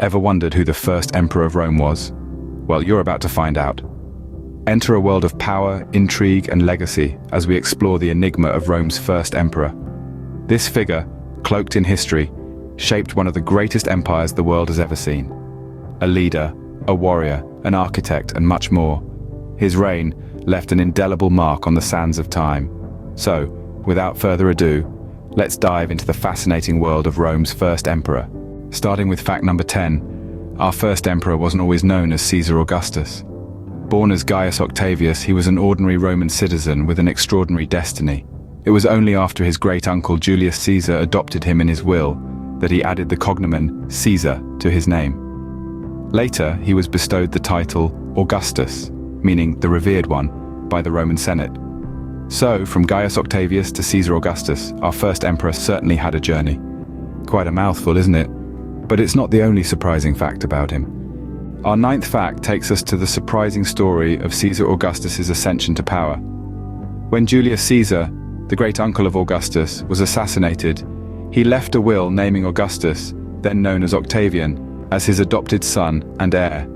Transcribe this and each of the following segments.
Ever wondered who the first emperor of Rome was? Well, you're about to find out. Enter a world of power, intrigue, and legacy as we explore the enigma of Rome's first emperor. This figure, cloaked in history, shaped one of the greatest empires the world has ever seen. A leader, a warrior, an architect, and much more. His reign left an indelible mark on the sands of time. So, without further ado, let's dive into the fascinating world of Rome's first emperor. Starting with fact number 10, our first emperor wasn't always known as Caesar Augustus. Born as Gaius Octavius, he was an ordinary Roman citizen with an extraordinary destiny. It was only after his great-uncle Julius Caesar adopted him in his will that he added the cognomen Caesar to his name. Later, he was bestowed the title Augustus, meaning the revered one, by the Roman Senate. So, from Gaius Octavius to Caesar Augustus, our first emperor certainly had a journey. Quite a mouthful, isn't it? But it's not the only surprising fact about him. Our ninth fact takes us to the surprising story of Caesar Augustus's ascension to power. When Julius Caesar, the great-uncle of Augustus, was assassinated, he left a will naming Augustus, then known as Octavian, as his adopted son and heir.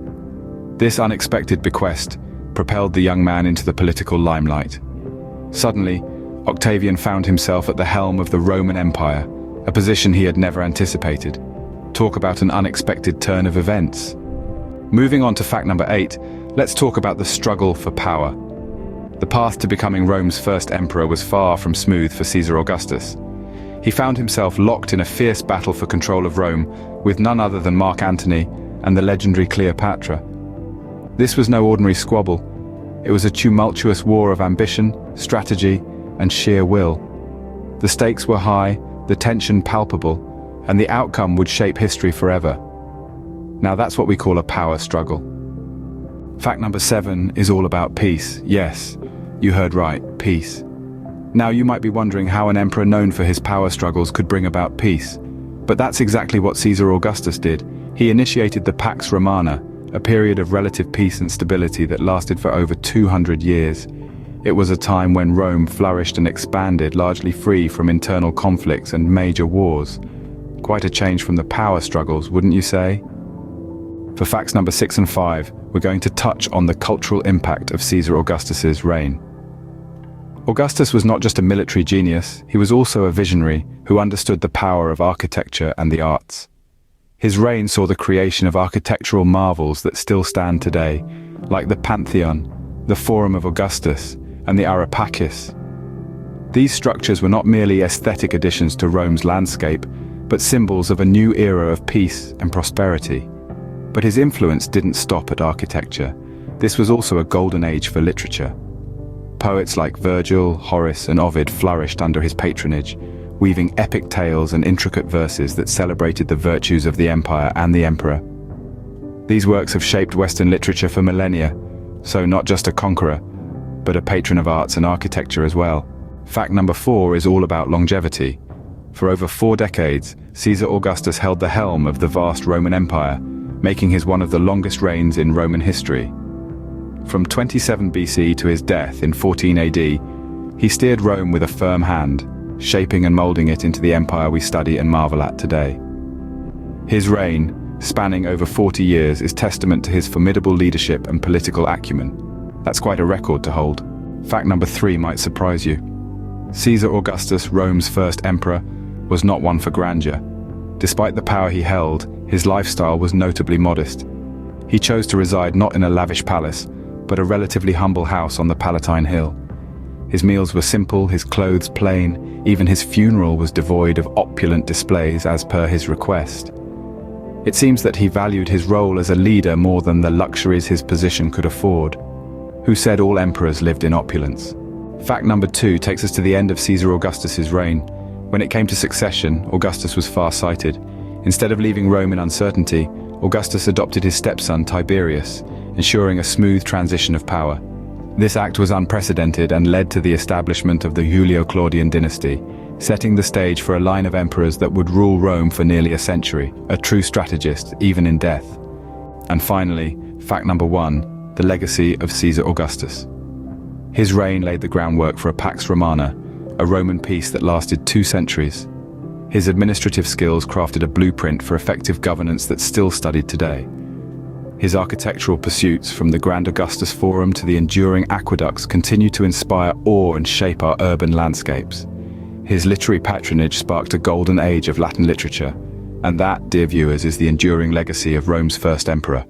This unexpected bequest propelled the young man into the political limelight. Suddenly, Octavian found himself at the helm of the Roman Empire, a position he had never anticipated. Talk about an unexpected turn of events. Moving on to fact number 8, let's talk about the struggle for power. The path to becoming Rome's first emperor was far from smooth for Caesar Augustus. He found himself locked in a fierce battle for control of Rome with none other than Mark Antony and the legendary Cleopatra. This was no ordinary squabble. It was a tumultuous war of ambition, strategy, and sheer will. The stakes were high, the tension palpable, and the outcome would shape history forever. Now that's what we call a power struggle. Fact number 7 is all about peace. Yes, you heard right, peace. Now you might be wondering how an emperor known for his power struggles could bring about peace. But that's exactly what Caesar Augustus did. He initiated the Pax Romana, a period of relative peace and stability that lasted for over 200 years. It was a time when Rome flourished and expanded, largely free from internal conflicts and major wars. Quite a change from the power struggles, wouldn't you say? For facts number 6 and 5, we're going to touch on the cultural impact of Caesar Augustus's reign. Augustus was not just a military genius, he was also a visionary who understood the power of architecture and the arts. His reign saw the creation of architectural marvels that still stand today, like the Pantheon, the Forum of Augustus, and the Areopagus. These structures were not merely aesthetic additions to Rome's landscape, but symbols of a new era of peace and prosperity. But his influence didn't stop at architecture. This was also a golden age for literature. Poets like Virgil, Horace, and Ovid flourished under his patronage, weaving epic tales and intricate verses that celebrated the virtues of the empire and the emperor. These works have shaped Western literature for millennia, so not just a conqueror, but a patron of arts and architecture as well. Fact number 4 is all about longevity. For over 4 decades, Caesar Augustus held the helm of the vast Roman Empire, making his one of the longest reigns in Roman history. From 27 BC to his death in 14 AD, he steered Rome with a firm hand, shaping and molding it into the empire we study and marvel at today. His reign, spanning over 40 years, is testament to his formidable leadership and political acumen. That's quite a record to hold. Fact number 3 might surprise you. Caesar Augustus, Rome's first emperor, was not one for grandeur. Despite the power he held, his lifestyle was notably modest. He chose to reside not in a lavish palace, but a relatively humble house on the Palatine Hill. His meals were simple, his clothes plain, even his funeral was devoid of opulent displays as per his request. It seems that he valued his role as a leader more than the luxuries his position could afford. Who said all emperors lived in opulence? Fact number 2 takes us to the end of Caesar Augustus's reign. When it came to succession, Augustus was far-sighted. Instead of leaving Rome in uncertainty, Augustus adopted his stepson Tiberius, ensuring a smooth transition of power. This act was unprecedented and led to the establishment of the Julio-Claudian dynasty, setting the stage for a line of emperors that would rule Rome for nearly a century, a true strategist, even in death. And finally, fact number 1, the legacy of Caesar Augustus. His reign laid the groundwork for a Pax Romana, a Roman peace that lasted 2 centuries. His administrative skills crafted a blueprint for effective governance that's still studied today. His architectural pursuits, from the Grand Augustus Forum to the enduring aqueducts, continue to inspire awe and shape our urban landscapes. His literary patronage sparked a golden age of Latin literature, and that, dear viewers, is the enduring legacy of Rome's first emperor.